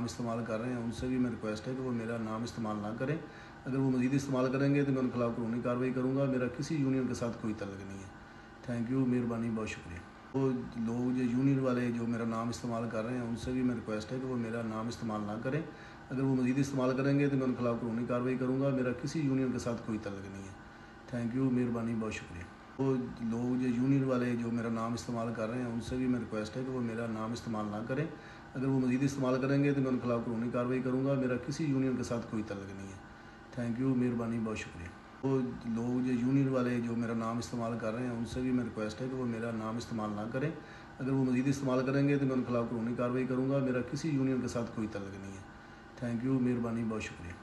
नाम इस्तेमाल कर रहे हैं उनसे भी मैं रिक्वेस्ट है कि वो मेरा नाम इस्तेमाल ना करें। अगर वो मज़ीद इस्तेमाल करेंगे तो मैं उनके खिलाफ कानूनी कार्रवाई करूँगा। मेरा किसी यूनियन के साथ कोई तल्लुक़ नहीं है। थैंक यू, मेहरबानी, बहुत शुक्रिया। वो लोग जो यूनियन वाले जो मेरा नाम इस्तेमाल कर रहे हैं उनसे भी मैं रिक्वेस्ट है कि वो मेरा नाम इस्तेमाल ना करें। अगर वो मज़ीद इस्तेमाल करेंगे तो मैं उनके खिलाफ कानूनी कार्रवाई करूँगा। मेरा किसी यूनियन के साथ कोई तल्लुक़ नहीं है। थैंक यू, मेहरबानी, बहुत शुक्रिया। वो लोग जो यूनियन वाले जो मेरा नाम इस्तेमाल कर रहे हैं उनसे भी मैं रिक्वेस्ट है कि वो मेरा नाम इस्तेमाल ना करें। अगर वो मज़ीद इस्तेमाल करेंगे तो मैं उनके खिलाफ कानूनी कार्रवाई करूँगा। मेरा किसी यूनियन के साथ कोई तल्लुक़ नहीं है। थैंक यू, मेहरबानी, बहुत शुक्रिया। वो लोग जो यूनियन वाले जो मेरा नाम इस्तेमाल कर रहे हैं उनसे भी मैं रिक्वेस्ट है कि वो मेरा नाम इस्तेमाल ना करें। अगर वो मज़ीद इस्तेमाल करेंगे तो मैं उनके खिलाफ कानूनी कार्रवाई करूँगा। मेरा किसी यूनियन के साथ कोई तल्लुक़ नहीं है। थैंक यू, मेहरबानी, बहुत शुक्रिया।